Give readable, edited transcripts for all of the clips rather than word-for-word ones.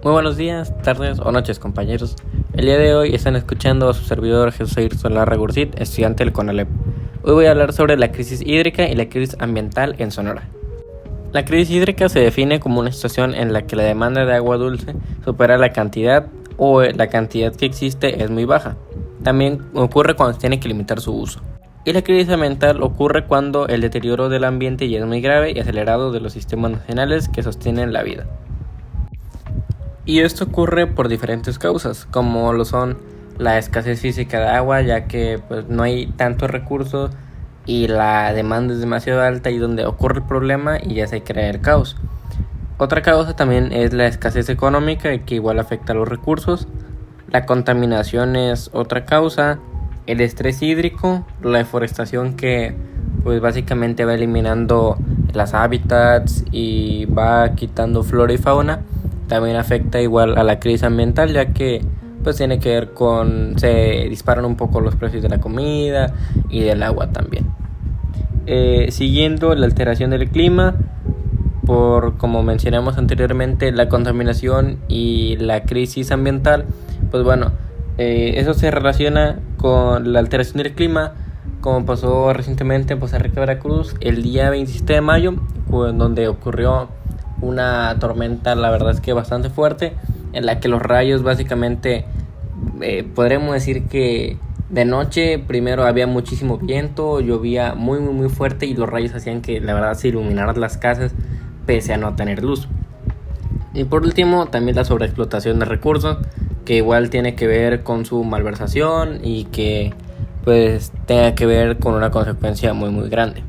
Muy buenos días, tardes o noches, compañeros. El día de hoy están escuchando a su servidor Jesús Solar Regursit, estudiante del CONALEP. Hoy voy a hablar sobre la crisis hídrica y la crisis ambiental en Sonora. La crisis hídrica se define como una situación en la que la demanda de agua dulce supera la cantidad o la cantidad que existe es muy baja. También ocurre cuando se tiene que limitar su uso. Y la crisis ambiental ocurre cuando el deterioro del ambiente ya es muy grave y acelerado de los sistemas nacionales que sostienen la vida. Y esto ocurre por diferentes causas, como lo son la escasez física de agua, ya que no hay tantos recursos y la demanda es demasiado alta, y donde ocurre el problema y ya se crea el caos. Otra causa también es la escasez económica, que igual afecta a los recursos. La contaminación es otra causa, el estrés hídrico, la deforestación que básicamente va eliminando las hábitats y va quitando flora y fauna. También afecta igual a la crisis ambiental, ya que tiene que ver con, se disparan un poco los precios de la comida y del agua también. Siguiendo la alteración del clima, como mencionamos anteriormente, la contaminación y la crisis ambiental, eso se relaciona con la alteración del clima, como pasó recientemente en Poza Rica, Veracruz, el día 27 de mayo, donde ocurrió una tormenta, la verdad es que bastante fuerte, en la que los rayos básicamente, podremos decir que de noche primero había muchísimo viento, llovía muy fuerte, y los rayos hacían que la verdad se iluminaran las casas pese a no tener luz. Y por último, también la sobreexplotación de recursos, que igual tiene que ver con su malversación y que tenga que ver con una consecuencia muy grande.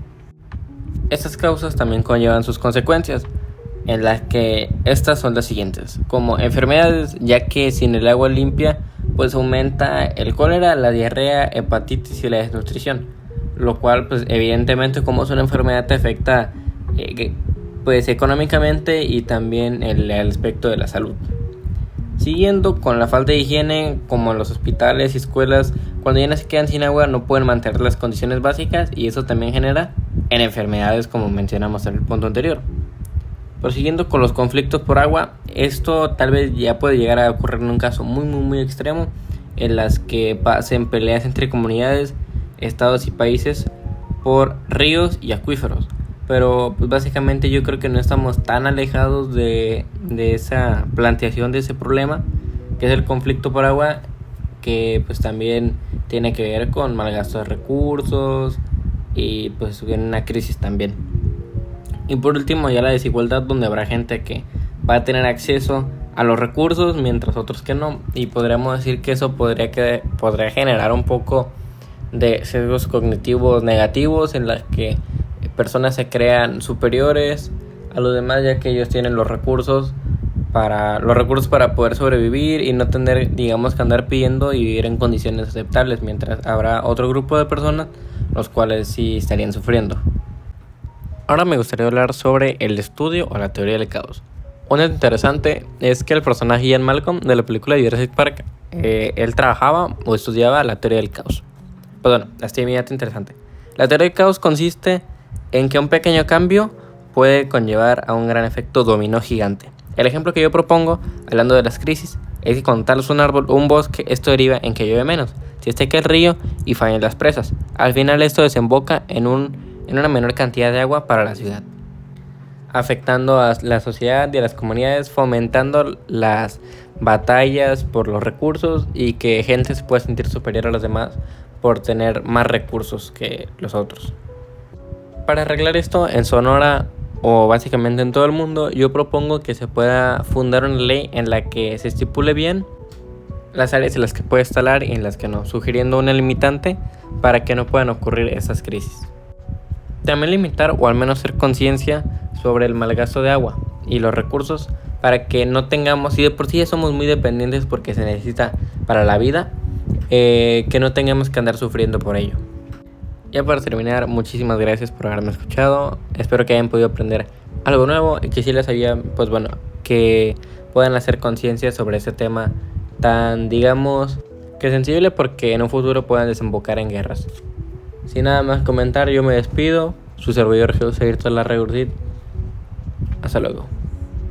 Estas causas también conllevan sus consecuencias, en las que estas son las siguientes, como enfermedades, ya que sin el agua limpia aumenta el cólera, la diarrea, hepatitis y la desnutrición, lo cual evidentemente, como es una enfermedad, te afecta económicamente y también el aspecto de la salud. Siguiendo con la falta de higiene, como en los hospitales y escuelas, cuando ya no se quedan sin agua no pueden mantener las condiciones básicas, y eso también genera en enfermedades, como mencionamos en el punto anterior. Prosiguiendo con los conflictos por agua, esto tal vez ya puede llegar a ocurrir en un caso muy extremo, en las que pasen peleas entre comunidades, estados y países por ríos y acuíferos. Pero básicamente yo creo que no estamos tan alejados de esa planteación de ese problema, que es el conflicto por agua, que también tiene que ver con mal gasto de recursos y una crisis también. Y por último, ya la desigualdad, donde habrá gente que va a tener acceso a los recursos mientras otros que no, y podríamos decir que eso podría generar un poco de sesgos cognitivos negativos, en las que personas se crean superiores a los demás, ya que ellos tienen los recursos para poder sobrevivir y no tener, digamos, que andar pidiendo y vivir en condiciones aceptables, mientras habrá otro grupo de personas los cuales sí estarían sufriendo. Ahora me gustaría hablar sobre el estudio o la teoría del caos. Un dato interesante es que el personaje Ian Malcolm de la película Jurassic Park, él trabajaba o estudiaba la teoría del caos. Esta idea interesante. La teoría del caos consiste en que un pequeño cambio puede conllevar a un gran efecto dominó gigante. El ejemplo que yo propongo, hablando de las crisis, es que cuando talas un árbol o un bosque, esto deriva en que llueve menos, si seca el río y fallan las presas. Al final esto desemboca en una menor cantidad de agua para la ciudad, afectando a la sociedad y a las comunidades, fomentando las batallas por los recursos y que gente se pueda sentir superior a los demás por tener más recursos que los otros. Para arreglar esto en Sonora, o básicamente en todo el mundo, yo propongo que se pueda fundar una ley en la que se estipule bien las áreas en las que puede instalar y en las que no, sugiriendo una limitante para que no puedan ocurrir esas crisis. También limitar o al menos hacer conciencia sobre el mal gasto de agua y los recursos, para que no tengamos, y de por sí ya somos muy dependientes porque se necesita para la vida, que no tengamos que andar sufriendo por ello. Ya para terminar, muchísimas gracias por haberme escuchado. Espero que hayan podido aprender algo nuevo y que sí les había, que puedan hacer conciencia sobre este tema tan, digamos, que sensible, porque en un futuro puedan desembocar en guerras. Sin nada más comentar, yo me despido. Su servidor Jesús Solar Regursit. Hasta luego.